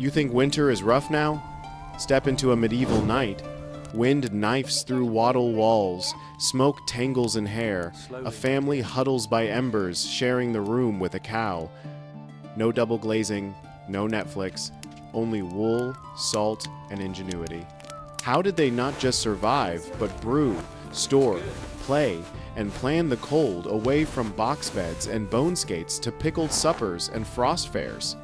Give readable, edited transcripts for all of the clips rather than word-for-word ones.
You think winter is rough now? Step into a medieval night. Wind knifes through wattle walls, smoke tangles in hair, a family huddles by embers, sharing the room with a cow. No double glazing, no Netflix, only wool, salt, and ingenuity. How did they not just survive, but brew, store, play, and plan the cold away from box beds and bone skates to pickled suppers and frost fairs?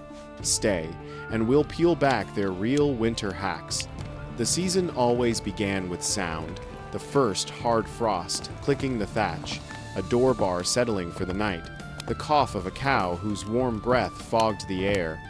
Stay, and we'll peel back their real winter hacks. The season always began with sound, the first hard frost clicking the thatch, a door bar settling for the night, the cough of a cow whose warm breath fogged the air.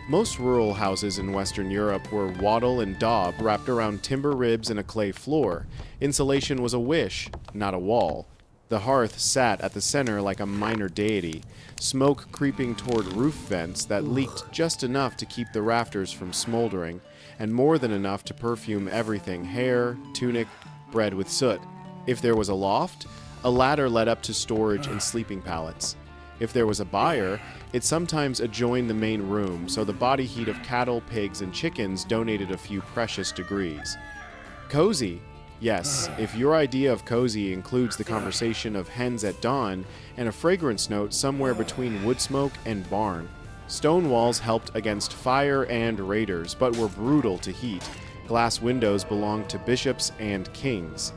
Most rural houses in Western Europe were wattle and daub wrapped around timber ribs and a clay floor. Insulation was a wish, not a wall. The hearth sat at the center like a minor deity, smoke creeping toward roof vents that leaked just enough to keep the rafters from smoldering, and more than enough to perfume everything: hair, tunic, bread with soot. If there was a loft, a ladder led up to storage and sleeping pallets. If there was a byre, it sometimes adjoined the main room, so the body heat of cattle, pigs, and chickens donated a few precious degrees. Cozy. Yes, if your idea of cozy includes the conversation of hens at dawn and a fragrance note somewhere between wood smoke and barn. Stone walls helped against fire and raiders, but were brutal to heat. Glass windows belonged to bishops and kings.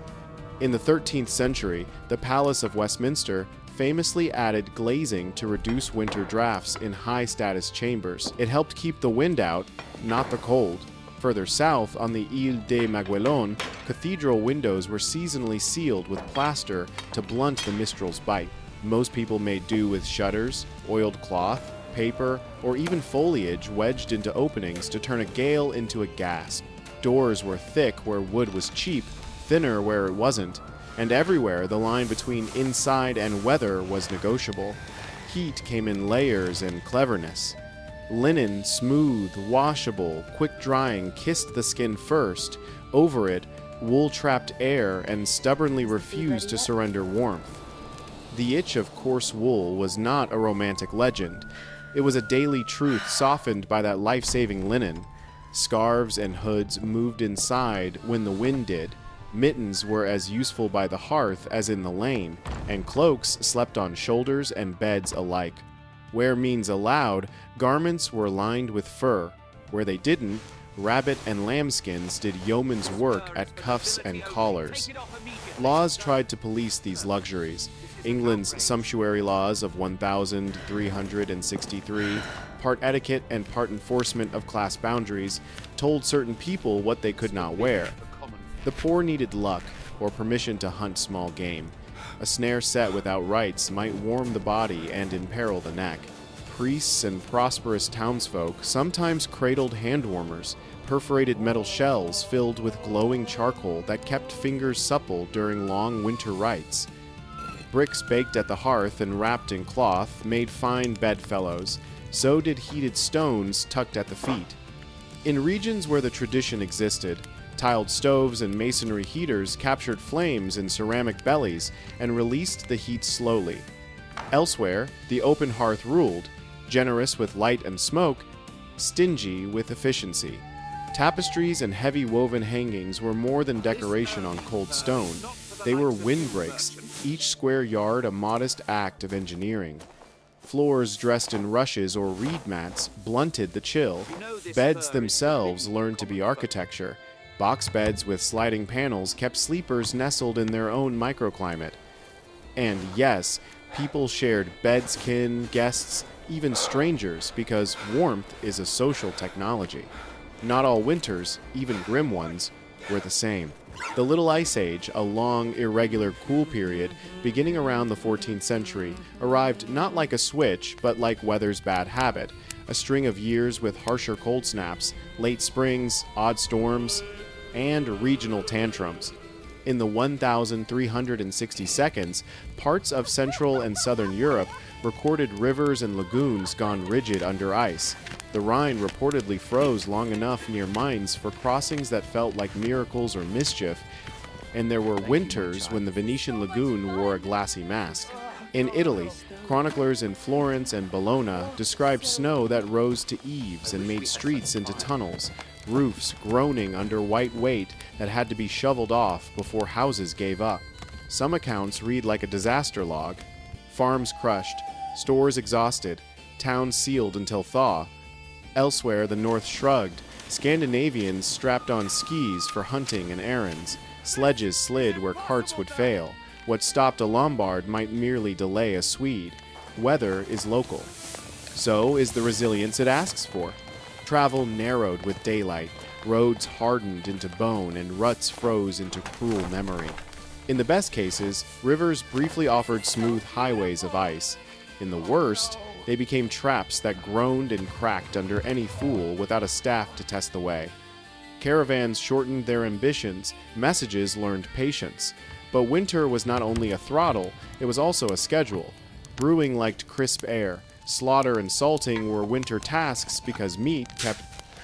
In the 13th century, the Palace of Westminster famously added glazing to reduce winter drafts in high-status chambers. It helped keep the wind out, not the cold. Further south, on the Ile de Maguelone, cathedral windows were seasonally sealed with plaster to blunt the mistral's bite. Most people made do with shutters, oiled cloth, paper, or even foliage wedged into openings to turn a gale into a gasp. Doors were thick where wood was cheap, thinner where it wasn't, and everywhere the line between inside and weather was negotiable. Heat came in layers and cleverness. Linen, smooth, washable, quick-drying, kissed the skin first. Over it, wool trapped air and stubbornly refused to surrender warmth. The itch of coarse wool was not a romantic legend. It was a daily truth softened by that life-saving linen. Scarves and hoods moved inside when the wind did. Mittens were as useful by the hearth as in the lane, and cloaks slept on shoulders and beds alike. Where means allowed, garments were lined with fur. Where they didn't, rabbit and lambskins did yeoman's work at cuffs and collars. Laws tried to police these luxuries. England's sumptuary laws of 1363, part etiquette and part enforcement of class boundaries, told certain people what they could not wear. The poor needed luck, or permission to hunt small game. A snare set without rights might warm the body and imperil the neck. Priests and prosperous townsfolk sometimes cradled hand-warmers, perforated metal shells filled with glowing charcoal that kept fingers supple during long winter rites. Bricks baked at the hearth and wrapped in cloth made fine bedfellows. So did heated stones tucked at the feet. In regions where the tradition existed, tiled stoves and masonry heaters captured flames in ceramic bellies and released the heat slowly. Elsewhere, the open hearth ruled, generous with light and smoke, stingy with efficiency. Tapestries and heavy woven hangings were more than decoration on cold stone. They were windbreaks, each square yard a modest act of engineering. Floors dressed in rushes or reed mats blunted the chill. Beds themselves learned to be architecture. Box beds with sliding panels kept sleepers nestled in their own microclimate. And yes, people shared beds, kin, guests, even strangers, because warmth is a social technology. Not all winters, even grim ones, were the same. The Little Ice Age, a long, irregular cool period beginning around the 14th century, arrived not like a switch, but like weather's bad habit, a string of years with harsher cold snaps, late springs, odd storms, and regional tantrums. In the 1,360 seconds, parts of Central and Southern Europe recorded rivers and lagoons gone rigid under ice. The Rhine reportedly froze long enough near Mainz for crossings that felt like miracles or mischief, and there were winters when the Venetian lagoon wore a glassy mask. In Italy, Chroniclers in Florence and Bologna described snow that rose to eaves and made streets into tunnels, roofs groaning under white weight that had to be shoveled off before houses gave up. Some accounts read like a disaster log. Farms crushed, stores exhausted, towns sealed until thaw. Elsewhere, the North shrugged. Scandinavians strapped on skis for hunting and errands. Sledges slid where carts would fail. What stopped a Lombard might merely delay a Swede. Weather is local. So is the resilience it asks for. Travel narrowed with daylight, roads hardened into bone, and ruts froze into cruel memory. In the best cases, rivers briefly offered smooth highways of ice. In the worst, they became traps that groaned and cracked under any fool without a staff to test the way. Caravans shortened their ambitions, messages learned patience. But winter was not only a throttle, it was also a schedule. Brewing liked crisp air. Slaughter and salting were winter tasks because meat kept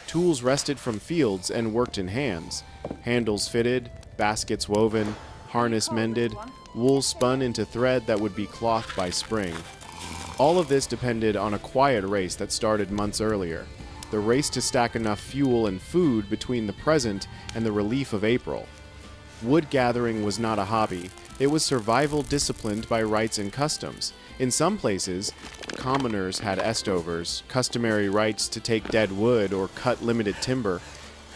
tools rested from fields and worked in hands. Handles fitted, baskets woven, harness mended, wool spun into thread that would be cloth by spring. All of this depended on a quiet race that started months earlier. The race to stack enough fuel and food between the present and the relief of April. Wood gathering was not a hobby. It was survival disciplined by rites and customs. In some places, commoners had estovers, customary rights to take dead wood or cut limited timber.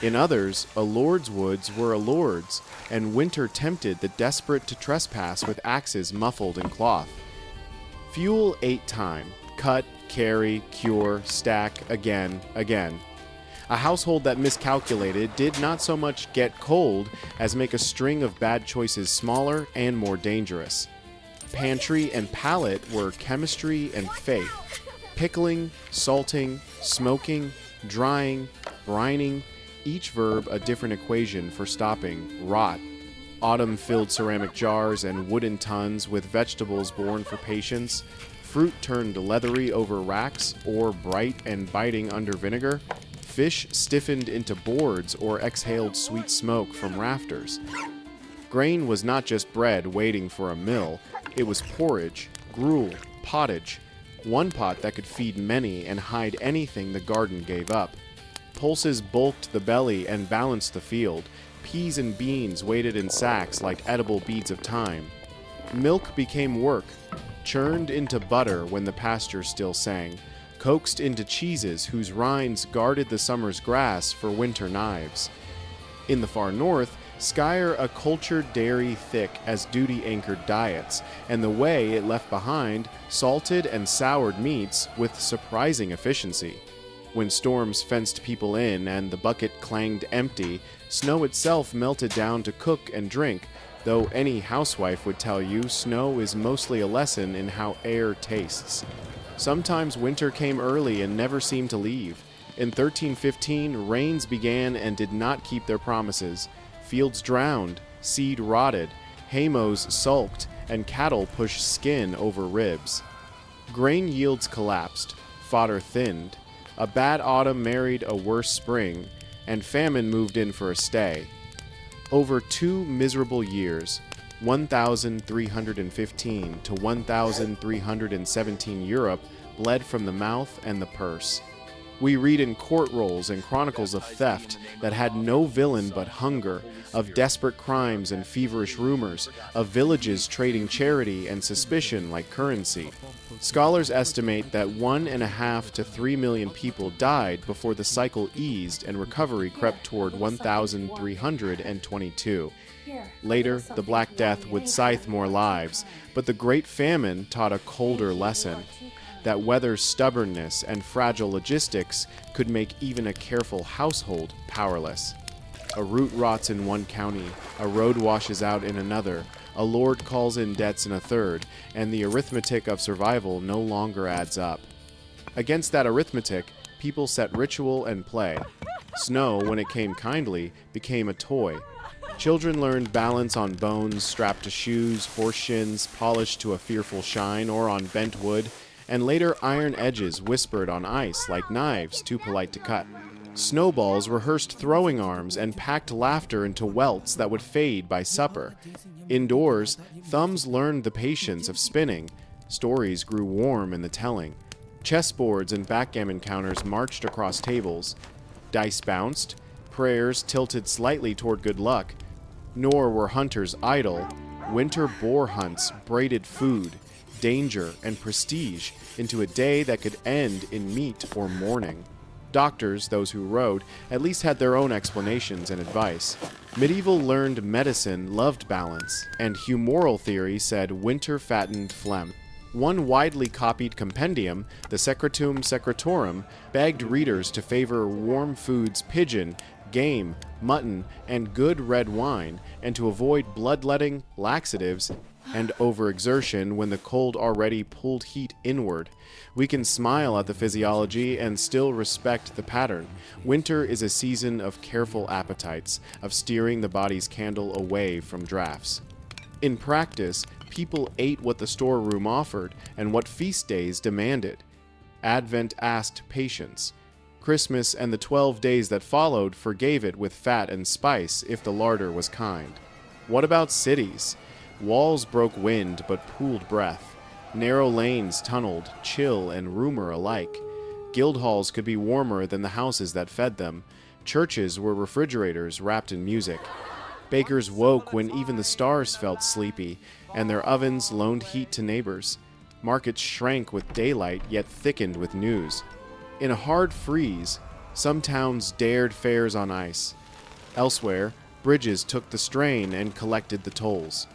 In others, a lord's woods were a lord's, and winter tempted the desperate to trespass with axes muffled in cloth. Fuel ate time. Cut, carry, cure, stack, again. A household that miscalculated did not so much get cold as make a string of bad choices smaller and more dangerous. Pantry and palate were chemistry and faith. Pickling, salting, smoking, drying, brining, each verb a different equation for stopping rot. Autumn-filled ceramic jars and wooden tuns with vegetables born for patience. Fruit turned leathery over racks or bright and biting under vinegar. Fish stiffened into boards or exhaled sweet smoke from rafters. Grain was not just bread waiting for a mill, it was porridge, gruel, pottage, one pot that could feed many and hide anything the garden gave up. Pulses bulked the belly and balanced the field. Peas and beans waited in sacks like edible beads of time. Milk became work, churned into butter when the pasture still sang, coaxed into cheeses whose rinds guarded the summer's grass for winter knives. In the far north, Skyer a cultured dairy thick as duty-anchored diets, and the whey it left behind salted and soured meats with surprising efficiency. When storms fenced people in and the bucket clanged empty, snow itself melted down to cook and drink, though any housewife would tell you snow is mostly a lesson in how air tastes. Sometimes winter came early and never seemed to leave. In 1315, rains began and did not keep their promises. Fields drowned, seed rotted, haymows sulked, and cattle pushed skin over ribs. Grain yields collapsed, fodder thinned. A bad autumn married a worse spring, and famine moved in for a stay. Over 2 miserable years, 1315 to 1317 Europe bled from the mouth and the purse. We read in court rolls and chronicles of theft that had no villain but hunger, of desperate crimes and feverish rumors, of villages trading charity and suspicion like currency. Scholars estimate that 1.5 to 3 million people died before the cycle eased and recovery crept toward 1,322. Later, the Black Death would scythe more lives, but the Great Famine taught a colder lesson, that weather's stubbornness and fragile logistics could make even a careful household powerless. A root rots in one county, a road washes out in another, a lord calls in debts in a third, and the arithmetic of survival no longer adds up. Against that arithmetic, people set ritual and play. Snow, when it came kindly, became a toy. Children learned balance on bones strapped to shoes, horseshins polished to a fearful shine, or on bent wood, and later iron edges whispered on ice like knives too polite to cut. Snowballs rehearsed throwing arms and packed laughter into welts that would fade by supper. Indoors, thumbs learned the patience of spinning. Stories grew warm in the telling. Chessboards and backgammon counters marched across tables. Dice bounced, prayers tilted slightly toward good luck. Nor were hunters idle. Winter boar hunts braided food, danger, and prestige into a day that could end in meat or mourning. Doctors, those who rode, at least had their own explanations and advice. Medieval learned medicine loved balance, and humoral theory said winter fattened phlegm. One widely copied compendium, the Secretum Secretorum, begged readers to favor warm foods pigeon, game, mutton, and good red wine, and to avoid bloodletting, laxatives, and overexertion when the cold already pulled heat inward. We can smile at the physiology and still respect the pattern. Winter is a season of careful appetites, of steering the body's candle away from drafts. In practice, people ate what the storeroom offered and what feast days demanded. Advent asked patience. Christmas and the 12 days that followed forgave it with fat and spice if the larder was kind. What about cities? Walls broke wind but pooled breath. Narrow lanes tunneled, chill and rumor alike. Guild halls could be warmer than the houses that fed them. Churches were refrigerators wrapped in music. Bakers woke when even the stars felt sleepy, and their ovens loaned heat to neighbors. Markets shrank with daylight, yet thickened with news. In a hard freeze, some towns dared fairs on ice. Elsewhere, bridges took the strain and collected the tolls.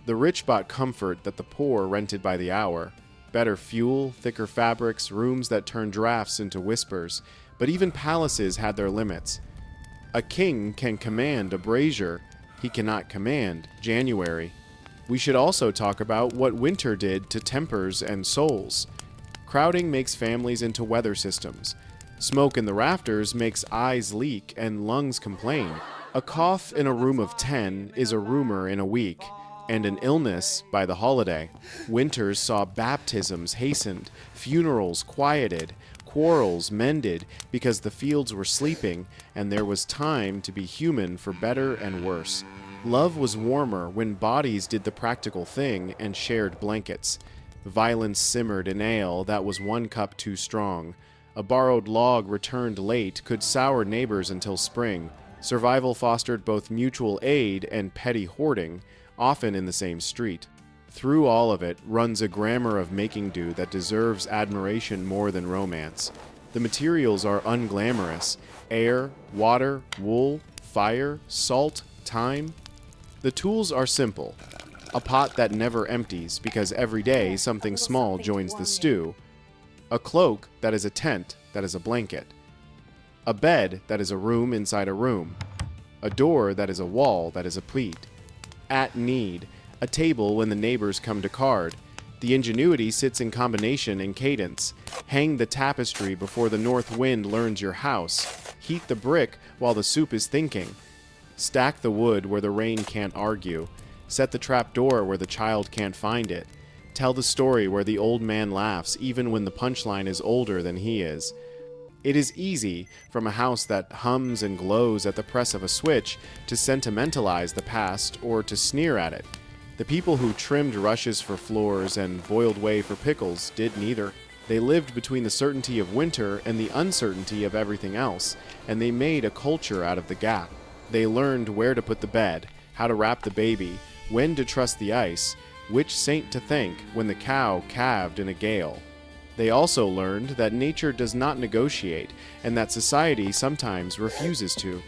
The rich bought comfort that the poor rented by the hour. Better fuel, thicker fabrics, rooms that turned drafts into whispers. But even palaces had their limits. A king can command a brazier. He cannot command January. We should also talk about what winter did to tempers and souls. Crowding makes families into weather systems. Smoke in the rafters makes eyes leak and lungs complain. A cough in a room of 10 is a rumor in a week, and an illness by the holiday. Winters saw baptisms hastened, funerals quieted, quarrels mended because the fields were sleeping and there was time to be human for better and worse. Love was warmer when bodies did the practical thing and shared blankets. Violence simmered in ale that was 1 cup too strong. A borrowed log returned late could sour neighbors until spring. Survival fostered both mutual aid and petty hoarding, often in the same street. Through all of it runs a grammar of making do that deserves admiration more than romance. The materials are unglamorous: air, water, wool, fire, salt, time. The tools are simple. A pot that never empties because every day something small joins the stew. A cloak that is a tent that is a blanket. A bed that is a room inside a room. A door that is a wall that is a pleat. At need, a table when the neighbors come to card. The ingenuity sits in combination and cadence. Hang the tapestry before the north wind learns your house. Heat the brick while the soup is thinking. Stack the wood where the rain can't argue. Set the trap door where the child can't find it. Tell the story where the old man laughs even when the punchline is older than he is. It is easy, from a house that hums and glows at the press of a switch, to sentimentalize the past or to sneer at it. The people who trimmed rushes for floors and boiled whey for pickles did neither. They lived between the certainty of winter and the uncertainty of everything else, and they made a culture out of the gap. They learned where to put the bed, how to wrap the baby, when to trust the ice, which saint to thank when the cow calved in a gale. They also learned that nature does not negotiate, and that society sometimes refuses to.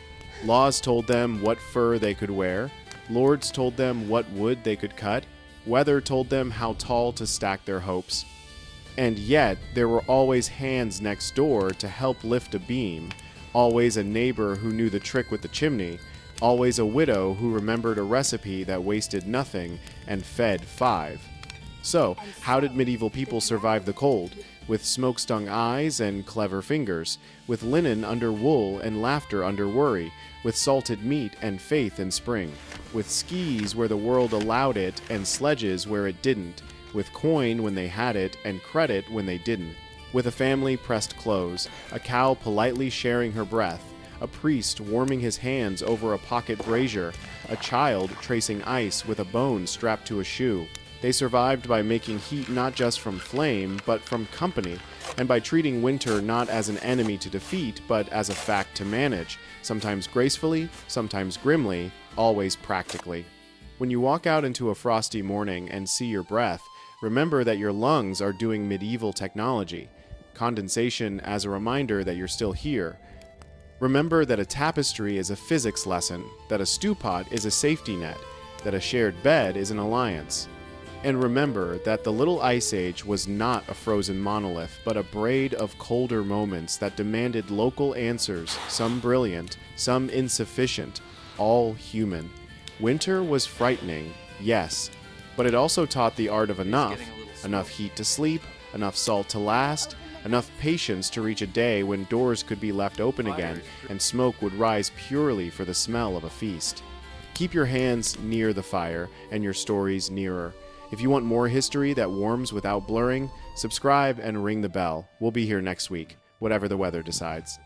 Laws told them what fur they could wear, lords told them what wood they could cut, weather told them how tall to stack their hopes. And yet, there were always hands next door to help lift a beam, always a neighbor who knew the trick with the chimney, always a widow who remembered a recipe that wasted nothing and fed 5. So, how did medieval people survive the cold? With smoke-stung eyes and clever fingers, with linen under wool and laughter under worry, with salted meat and faith in spring, with skis where the world allowed it and sledges where it didn't, with coin when they had it and credit when they didn't, with a family pressed close, a cow politely sharing her breath, a priest warming his hands over a pocket brazier, a child tracing ice with a bone strapped to a shoe, They survived by making heat not just from flame, but from company, and by treating winter not as an enemy to defeat, but as a fact to manage, sometimes gracefully, sometimes grimly, always practically. When you walk out into a frosty morning and see your breath, remember that your lungs are doing medieval technology, condensation as a reminder that you're still here. Remember that a tapestry is a physics lesson, that a stew pot is a safety net, that a shared bed is an alliance. And remember that the Little Ice Age was not a frozen monolith, but a braid of colder moments that demanded local answers, some brilliant, some insufficient, all human. Winter was frightening, yes, but it also taught the art of enough heat to sleep, enough salt to last, enough patience to reach a day when doors could be left open again and smoke would rise purely for the smell of a feast. Keep your hands near the fire and your stories nearer. If you want more history that warms without blurring, subscribe and ring the bell. We'll be here next week, whatever the weather decides.